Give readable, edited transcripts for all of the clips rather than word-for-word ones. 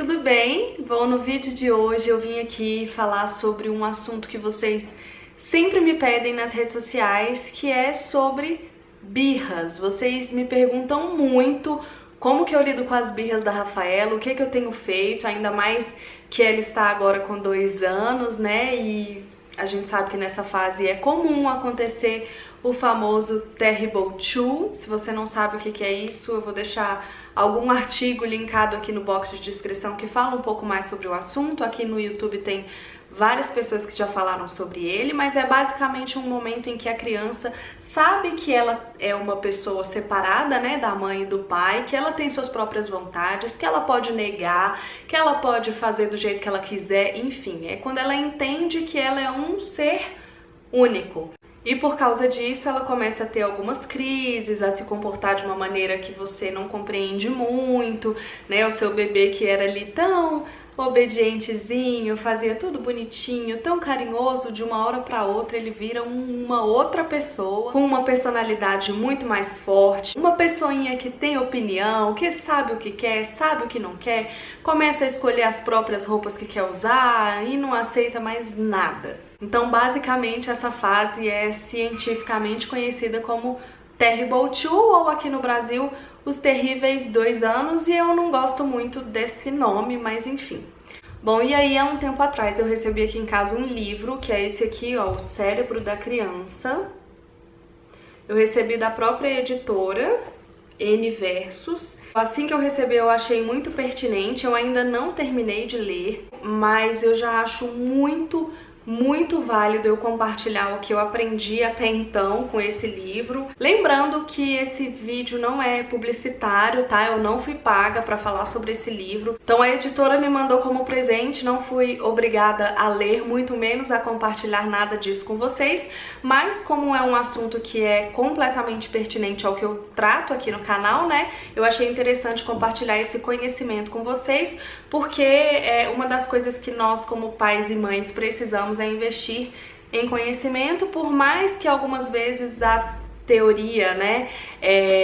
tudo bem? Bom, no vídeo de hoje eu vim aqui falar sobre um assunto que vocês sempre me pedem nas redes sociais, que é sobre birras. Vocês me perguntam muito como que eu lido com as birras da Rafaela, o que que eu tenho feito, ainda mais que ela está agora com 2 anos, né? E a gente sabe que nessa fase é comum acontecer o famoso Terrible 2. Se você não sabe o que é isso, eu vou deixar algum artigo linkado aqui no box de descrição que fala um pouco mais sobre o assunto. Aqui no YouTube tem várias pessoas que já falaram sobre ele, mas é basicamente um momento em que a criança sabe que ela é uma pessoa separada, né, da mãe e do pai, que ela tem suas próprias vontades, que ela pode negar, que ela pode fazer do jeito que ela quiser, enfim, é quando ela entende que ela é um ser único. E por causa disso ela começa a ter algumas crises, a se comportar de uma maneira que você não compreende muito, né? O seu bebê que era ali tão obedientezinho, fazia tudo bonitinho, tão carinhoso, de uma hora para outra ele vira uma outra pessoa, com uma personalidade muito mais forte, uma pessoinha que tem opinião, que sabe o que quer, sabe o que não quer, começa a escolher as próprias roupas que quer usar e não aceita mais nada. Então, basicamente, essa fase é cientificamente conhecida como Terrible 2, ou aqui no Brasil, os terríveis 2 anos, e eu não gosto muito desse nome, mas enfim. Bom, e aí há um tempo atrás eu recebi aqui em casa um livro, que é esse aqui, ó, O Cérebro da Criança. Eu recebi da própria editora, N Versos. Assim que eu recebi eu achei muito pertinente, eu ainda não terminei de ler, mas eu já acho muito válido eu compartilhar o que eu aprendi até então com esse livro. Lembrando que esse vídeo não é publicitário, tá? Eu não fui paga para falar sobre esse livro. Então a editora me mandou como presente, não fui obrigada a ler, muito menos a compartilhar nada disso com vocês. Mas como é um assunto que é completamente pertinente ao que eu trato aqui no canal, né? Eu achei interessante compartilhar esse conhecimento com vocês, porque é uma das coisas que nós como pais e mães precisamos é investir em conhecimento, por mais que algumas vezes a teoria, né,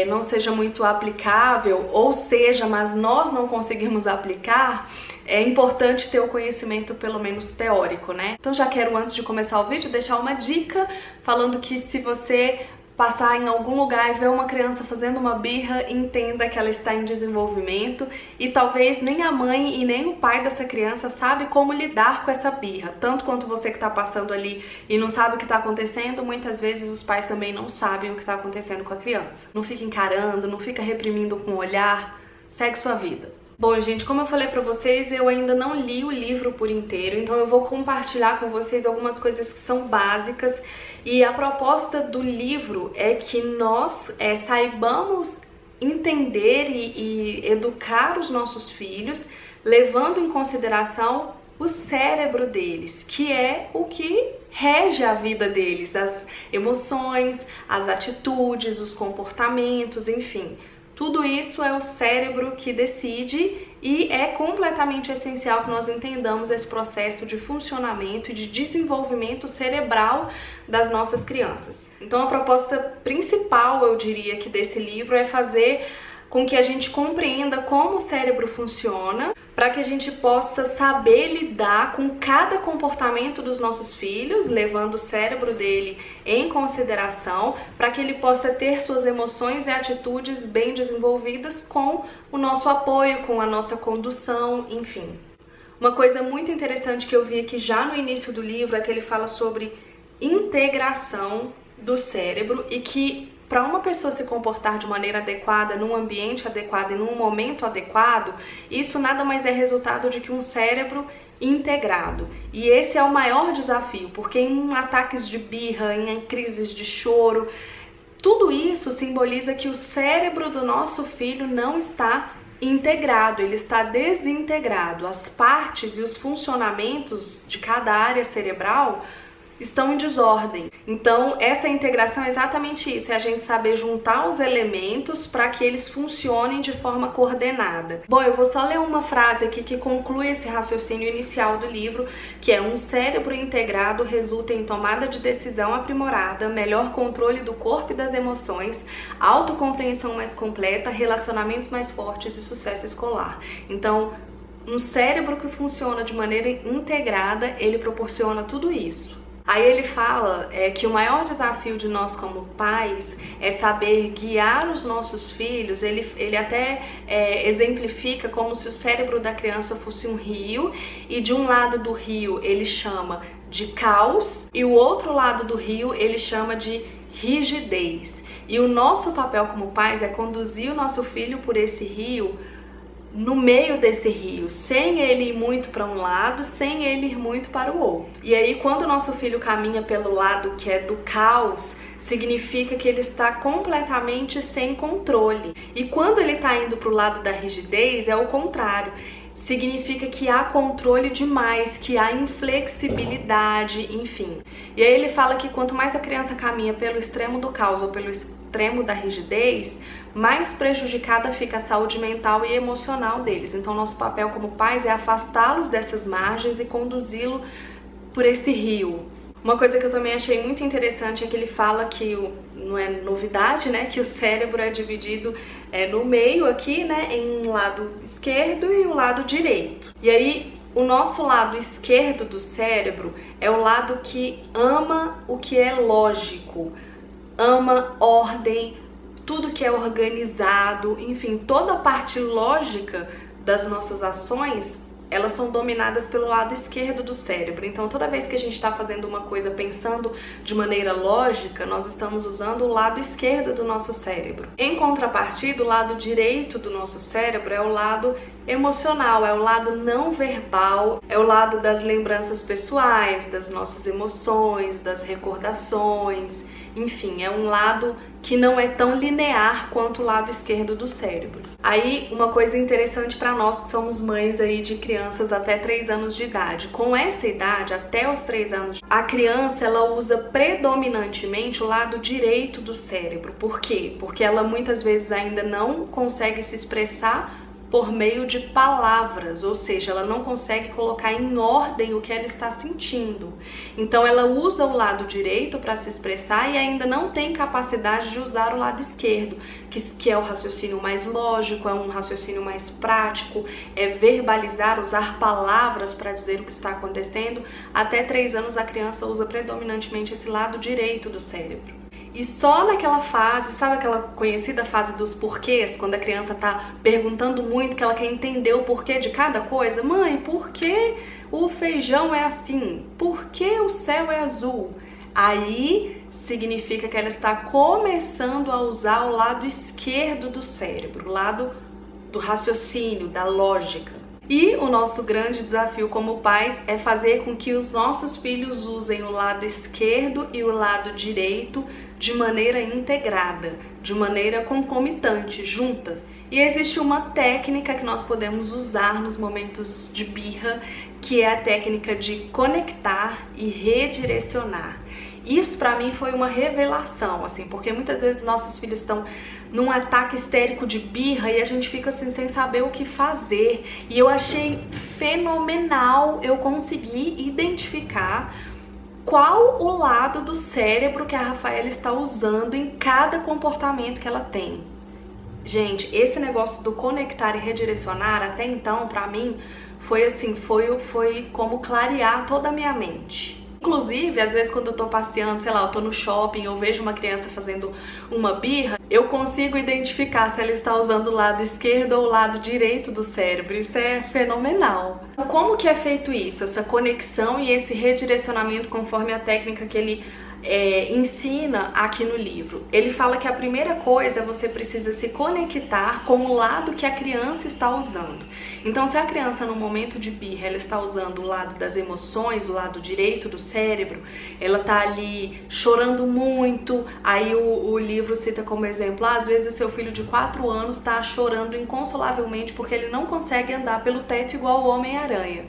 não seja muito aplicável, ou seja, mas nós não conseguimos aplicar, é importante ter o conhecimento pelo menos teórico, né? Então já quero, antes de começar o vídeo, deixar uma dica falando que se você passar em algum lugar e ver uma criança fazendo uma birra, entenda que ela está em desenvolvimento e talvez nem a mãe e nem o pai dessa criança sabe como lidar com essa birra. Tanto quanto você que está passando ali e não sabe o que está acontecendo, muitas vezes os pais também não sabem o que está acontecendo com a criança. Não fica encarando, não fica reprimindo com o olhar, segue sua vida. Bom, gente, como eu falei pra vocês, eu ainda não li o livro por inteiro, então eu vou compartilhar com vocês algumas coisas que são básicas. E a proposta do livro é que nós saibamos entender e educar os nossos filhos, levando em consideração o cérebro deles, que é o que rege a vida deles, as emoções, as atitudes, os comportamentos, enfim. Tudo isso é o cérebro que decide e é completamente essencial que nós entendamos esse processo de funcionamento e de desenvolvimento cerebral das nossas crianças. Então a proposta principal, eu diria, que desse livro é fazer com que a gente compreenda como o cérebro funciona, para que a gente possa saber lidar com cada comportamento dos nossos filhos, levando o cérebro dele em consideração, para que ele possa ter suas emoções e atitudes bem desenvolvidas com o nosso apoio, com a nossa condução, enfim. Uma coisa muito interessante que eu vi aqui já no início do livro é que ele fala sobre integração do cérebro e que para uma pessoa se comportar de maneira adequada, num ambiente adequado e num momento adequado, isso nada mais é resultado de que um cérebro integrado. E esse é o maior desafio, porque em ataques de birra, em crises de choro, tudo isso simboliza que o cérebro do nosso filho não está integrado, ele está desintegrado. As partes e os funcionamentos de cada área cerebral estão em desordem. Então, essa integração é exatamente isso, é a gente saber juntar os elementos para que eles funcionem de forma coordenada. Bom, eu vou só ler uma frase aqui que conclui esse raciocínio inicial do livro, que é: um cérebro integrado resulta em tomada de decisão aprimorada, melhor controle do corpo e das emoções, autocompreensão mais completa, relacionamentos mais fortes e sucesso escolar. Então, Um cérebro que funciona de maneira integrada, ele proporciona tudo isso. Aí ele fala que o maior desafio de nós como pais é saber guiar os nossos filhos. Ele até exemplifica como se o cérebro da criança fosse um rio, e de um lado do rio ele chama de caos e o outro lado do rio ele chama de rigidez. E o nosso papel como pais é conduzir o nosso filho por esse rio, no meio desse rio, sem ele ir muito para um lado, sem ele ir muito para o outro. E aí, quando o nosso filho caminha pelo lado que é do caos, significa que ele está completamente sem controle. E quando ele está indo para o lado da rigidez, é o contrário. Significa que há controle demais, que há inflexibilidade, enfim. E aí ele fala que quanto mais a criança caminha pelo extremo do caos ou pelo extremo da rigidez, mais prejudicada fica a saúde mental e emocional deles. Então nosso papel como pais é afastá-los dessas margens e conduzi-lo por esse rio. Uma coisa que eu também achei muito interessante é que ele fala que, não é novidade, né, que o cérebro é dividido no meio aqui, né, em um lado esquerdo e um lado direito. E aí o nosso lado esquerdo do cérebro é o lado que ama o que é lógico, ama ordem, tudo que é organizado, enfim, toda a parte lógica das nossas ações, elas são dominadas pelo lado esquerdo do cérebro. Então, toda vez que a gente está fazendo uma coisa pensando de maneira lógica, nós estamos usando o lado esquerdo do nosso cérebro. Em contrapartida, o lado direito do nosso cérebro é o lado emocional, é o lado não verbal, é o lado das lembranças pessoais, das nossas emoções, das recordações. Enfim, é um lado que não é tão linear quanto o lado esquerdo do cérebro. Aí, uma coisa interessante para nós que somos mães aí de crianças até 3 anos de idade. Com essa idade, até os 3 anos, a criança ela usa predominantemente o lado direito do cérebro. Por quê? Porque ela muitas vezes ainda não consegue se expressar por meio de palavras, ou seja, ela não consegue colocar em ordem o que ela está sentindo. Então ela usa o lado direito para se expressar e ainda não tem capacidade de usar o lado esquerdo, que é o raciocínio mais lógico, é um raciocínio mais prático, é verbalizar, usar palavras para dizer o que está acontecendo. Até 3 anos a criança usa predominantemente esse lado direito do cérebro. E só naquela fase, sabe aquela conhecida fase dos porquês, quando a criança tá perguntando muito, que ela quer entender o porquê de cada coisa? Mãe, por que o feijão é assim? Por que o céu é azul? Aí significa que ela está começando a usar o lado esquerdo do cérebro, o lado do raciocínio, da lógica. E o nosso grande desafio como pais é fazer com que os nossos filhos usem o lado esquerdo e o lado direito de maneira integrada, de maneira concomitante, juntas. E existe uma técnica que nós podemos usar nos momentos de birra, que é a técnica de conectar e redirecionar. Isso para mim foi uma revelação, assim, porque muitas vezes nossos filhos estão num ataque histérico de birra e a gente fica assim sem saber o que fazer. E eu achei fenomenal eu conseguir identificar qual o lado do cérebro que a Rafaela está usando em cada comportamento que ela tem. Gente, esse negócio do conectar e redirecionar, até então, pra mim, foi assim, foi como clarear toda a minha mente. Inclusive, às vezes quando eu tô passeando, sei lá, eu tô no shopping, eu vejo uma criança fazendo uma birra, eu consigo identificar se ela está usando o lado esquerdo ou o lado direito do cérebro. Isso é fenomenal. Como que é feito isso? Essa conexão e esse redirecionamento conforme a técnica que ele ensina aqui no livro. Ele fala que a primeira coisa você precisa se conectar com o lado que a criança está usando. Então, se a criança no momento de birra ela está usando o lado das emoções, o lado direito do cérebro, ela tá ali chorando muito. Aí o livro cita como exemplo, às vezes o seu filho de 4 anos está chorando inconsolavelmente porque ele não consegue andar pelo teto igual o Homem-Aranha.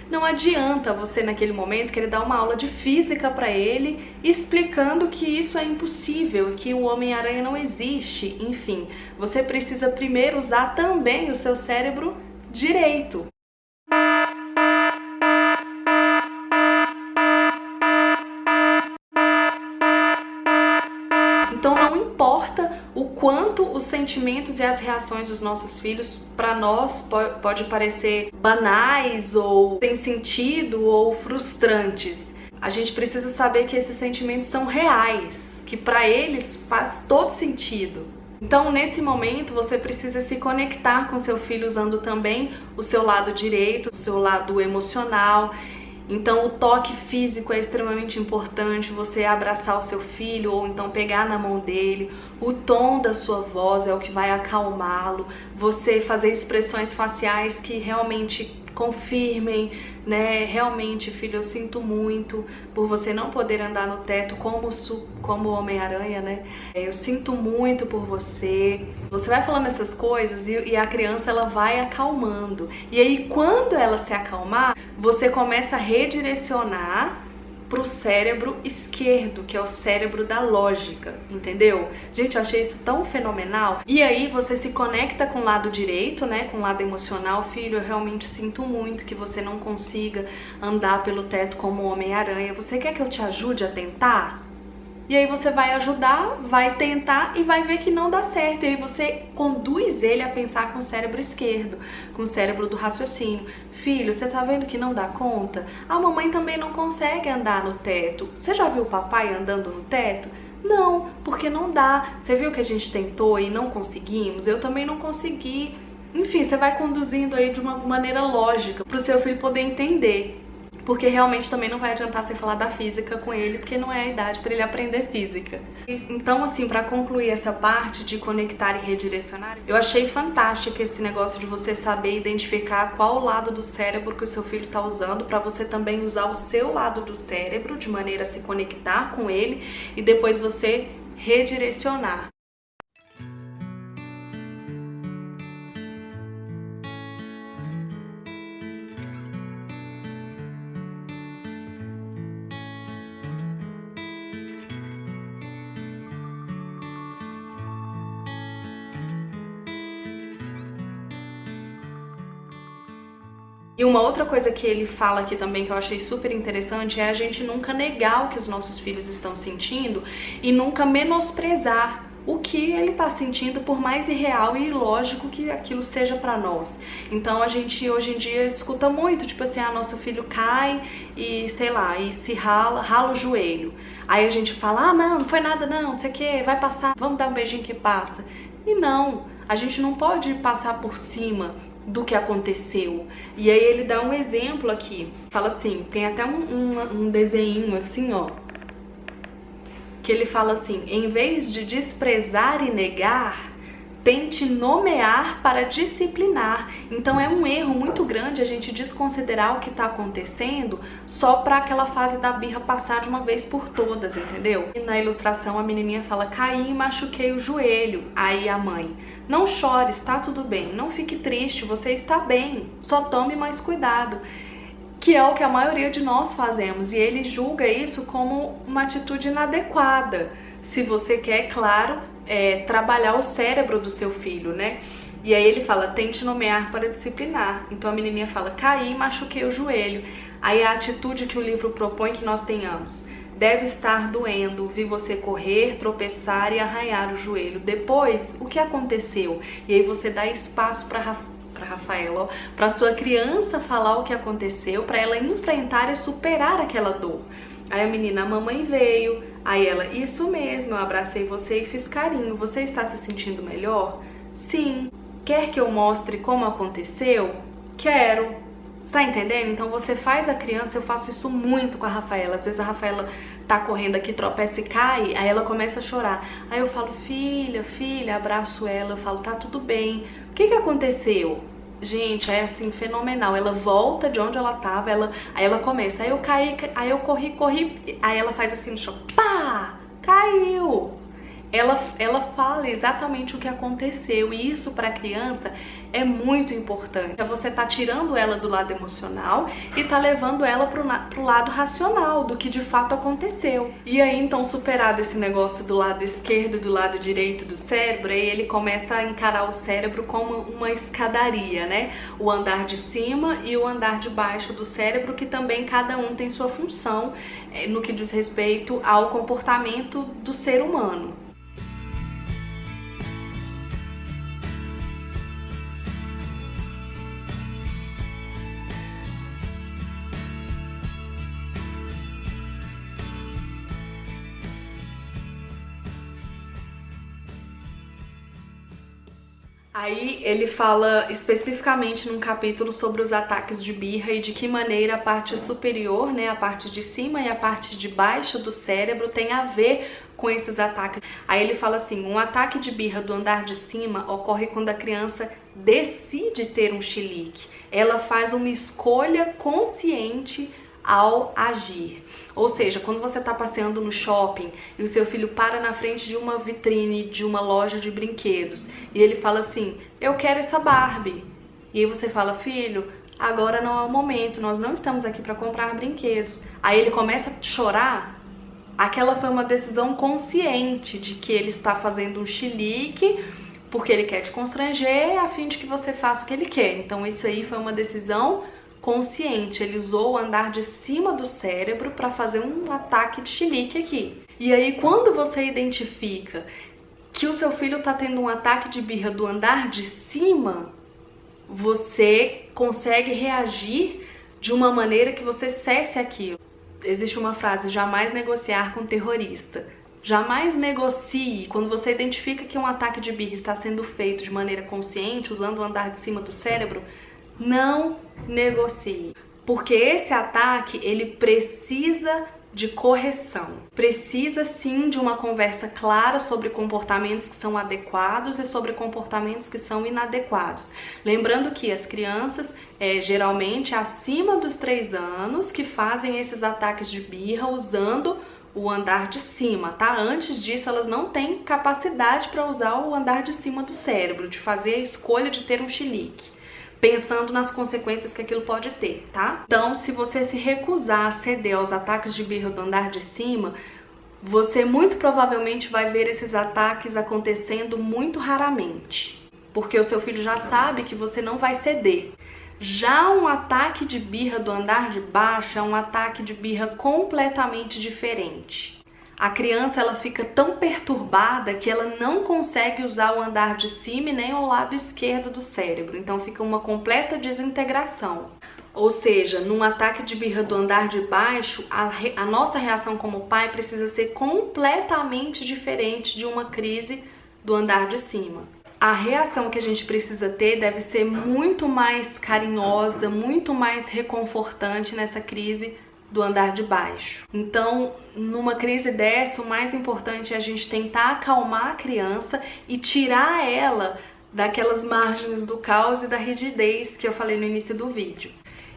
Não adianta você naquele momento querer dar uma aula de física para ele, explicando que isso é impossível, que o Homem-Aranha não existe. Enfim, você precisa primeiro usar também o seu cérebro direito. Então não importa o quanto os sentimentos e as reações dos nossos filhos para nós pode parecer banais ou sem sentido ou frustrantes. A gente precisa saber que esses sentimentos são reais, que para eles faz todo sentido. Então, nesse momento, você precisa se conectar com seu filho usando também o seu lado direito, o seu lado emocional. Então, o toque físico é extremamente importante, você abraçar o seu filho ou então pegar na mão dele. O tom da sua voz é o que vai acalmá-lo. Você fazer expressões faciais que realmente confirmem, né? Realmente, filho, eu sinto muito por você não poder andar no teto como Homem-Aranha, né? Eu sinto muito por você. Você vai falando essas coisas e a criança ela vai acalmando. E aí, quando ela se acalmar, você começa a redirecionar pro cérebro esquerdo, que é o cérebro da lógica, entendeu? Gente, eu achei isso tão fenomenal. E aí você se conecta com o lado direito, né, com o lado emocional. Filho, eu realmente sinto muito que você não consiga andar pelo teto como o Homem-Aranha. Você quer que eu te ajude a tentar? E aí você vai ajudar, vai tentar e vai ver que não dá certo. E aí você conduz ele a pensar com o cérebro esquerdo, com o cérebro do raciocínio. Filho, você tá vendo que não dá conta? A mamãe também não consegue andar no teto. Você já viu o papai andando no teto? Não, porque não dá. Você viu que a gente tentou e não conseguimos? Eu também não consegui. Enfim, você vai conduzindo aí de uma maneira lógica para o seu filho poder entender. Porque realmente também não vai adiantar você falar da física com ele, porque não é a idade para ele aprender física. Então, assim, para concluir essa parte de conectar e redirecionar, eu achei fantástico esse negócio de você saber identificar qual lado do cérebro que o seu filho está usando, para você também usar o seu lado do cérebro de maneira a se conectar com ele e depois você redirecionar. E uma outra coisa que ele fala aqui também que eu achei super interessante é a gente nunca negar o que os nossos filhos estão sentindo e nunca menosprezar o que ele está sentindo, por mais irreal e ilógico que aquilo seja para nós. Então a gente hoje em dia escuta muito, tipo assim, nosso filho cai e sei lá, e se rala o joelho. Aí a gente fala, não foi nada não, não sei o que, vai passar, vamos dar um beijinho que passa. E não, a gente não pode passar por cima do que aconteceu. E aí ele dá um exemplo aqui, fala assim, tem até um desenho assim, ó, que ele fala assim, em vez de desprezar e negar, tente nomear para disciplinar. Então é um erro muito grande a gente desconsiderar o que está acontecendo só para aquela fase da birra passar de uma vez por todas, entendeu? E na ilustração a menininha fala, caí e machuquei o joelho. Aí a mãe, não chore, está tudo bem, não fique triste, você está bem, só tome mais cuidado. Que é o que a maioria de nós fazemos, e ele julga isso como uma atitude inadequada, se você quer, claro, trabalhar o cérebro do seu filho, né? E aí ele fala, tente nomear para disciplinar. Então a menininha fala, caí e machuquei o joelho. Aí a atitude que o livro propõe que nós tenhamos, deve estar doendo, vi você correr, tropeçar e arranhar o joelho. Depois, o que aconteceu? E aí você dá espaço para Rafaela, para sua criança falar o que aconteceu, para ela enfrentar e superar aquela dor. Aí a menina, a mamãe veio, aí ela, isso mesmo, eu abracei você e fiz carinho, você está se sentindo melhor? Sim. Quer que eu mostre como aconteceu? Quero. Está entendendo? Então você faz a criança, eu faço isso muito com a Rafaela. Às vezes a Rafaela tá correndo aqui, tropeça e cai, aí ela começa a chorar. Aí eu falo, filha, abraço ela, eu falo, tá tudo bem. O que aconteceu? Gente, é assim, fenomenal. Ela volta de onde ela tava, aí ela começa, aí eu caí, aí eu corri, aí ela faz assim no chão, pá, caiu. Ela fala exatamente o que aconteceu, e isso para a criança é muito importante. Você tá tirando ela do lado emocional e tá levando ela pro lado racional do que de fato aconteceu. E aí, então, superado esse negócio do lado esquerdo e do lado direito do cérebro, aí ele começa a encarar o cérebro como uma escadaria, né? O andar de cima e o andar de baixo do cérebro, que também cada um tem sua função no que diz respeito ao comportamento do ser humano. Aí ele fala especificamente num capítulo sobre os ataques de birra e de que maneira a parte superior, né, a parte de cima e a parte de baixo do cérebro tem a ver com esses ataques. Aí ele fala assim, um ataque de birra do andar de cima ocorre quando a criança decide ter um chilique. Ela faz uma escolha consciente ao agir. Ou seja, quando você está passeando no shopping e o seu filho para na frente de uma vitrine de uma loja de brinquedos e ele fala assim, eu quero essa Barbie. E aí você fala, filho, agora não é o momento, nós não estamos aqui para comprar brinquedos. Aí ele começa a chorar. Aquela foi uma decisão consciente de que ele está fazendo um chilique porque ele quer te constranger a fim de que você faça o que ele quer. Então isso aí foi uma decisão consciente, ele usou o andar de cima do cérebro para fazer um ataque de chilique aqui. E aí quando você identifica que o seu filho está tendo um ataque de birra do andar de cima, você consegue reagir de uma maneira que você cesse aquilo. Existe uma frase, jamais negociar com terrorista. Jamais negocie. Quando você identifica que um ataque de birra está sendo feito de maneira consciente, usando o andar de cima do cérebro, não negocie. Porque esse ataque, ele precisa de correção. Precisa sim de uma conversa clara sobre comportamentos que são adequados e sobre comportamentos que são inadequados. Lembrando que as crianças, geralmente acima dos 3 anos, que fazem esses ataques de birra usando o andar de cima, tá? Antes disso, elas não têm capacidade para usar o andar de cima do cérebro, de fazer a escolha de ter um chilique, pensando nas consequências que aquilo pode ter, tá? Então, se você se recusar a ceder aos ataques de birra do andar de cima, você muito provavelmente vai ver esses ataques acontecendo muito raramente, porque o seu filho já sabe que você não vai ceder. Já um ataque de birra do andar de baixo é um ataque de birra completamente diferente. A criança, ela fica tão perturbada que ela não consegue usar o andar de cima e nem o lado esquerdo do cérebro. Então fica uma completa desintegração. Ou seja, num ataque de birra do andar de baixo, a nossa reação como pai precisa ser completamente diferente de uma crise do andar de cima. A reação que a gente precisa ter deve ser muito mais carinhosa, muito mais reconfortante nessa crise do andar de baixo. Então, numa crise dessa, o mais importante é a gente tentar acalmar a criança e tirar ela daquelas margens do caos e da rigidez que eu falei no início do vídeo.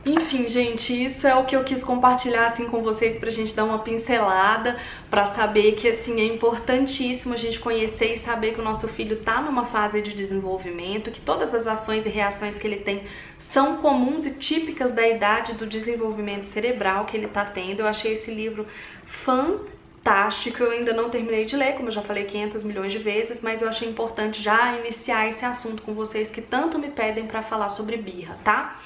Enfim, gente, isso é o que eu quis compartilhar assim com vocês pra gente dar uma pincelada, pra saber que assim é importantíssimo a gente conhecer e saber que o nosso filho tá numa fase de desenvolvimento, que todas as ações e reações que ele tem são comuns e típicas da idade do desenvolvimento cerebral que ele tá tendo. Eu achei esse livro fantástico, eu ainda não terminei de ler, como eu já falei 500 milhões de vezes, mas eu achei importante já iniciar esse assunto com vocês que tanto me pedem pra falar sobre birra, tá?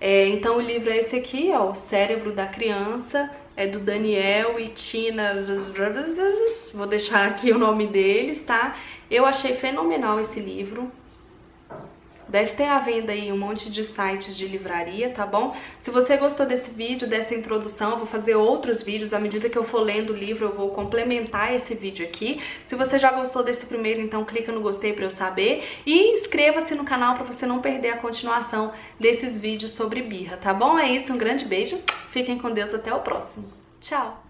Então o livro é esse aqui, ó, O Cérebro da Criança, é do Daniel e Tina, vou deixar aqui o nome deles, tá? Eu achei fenomenal esse livro. Deve ter à venda aí um monte de sites de livraria, tá bom? Se você gostou desse vídeo, dessa introdução, eu vou fazer outros vídeos. À medida que eu for lendo o livro, eu vou complementar esse vídeo aqui. Se você já gostou desse primeiro, então clica no gostei pra eu saber. E inscreva-se no canal pra você não perder a continuação desses vídeos sobre birra, tá bom? É isso, um grande beijo. Fiquem com Deus, até o próximo. Tchau!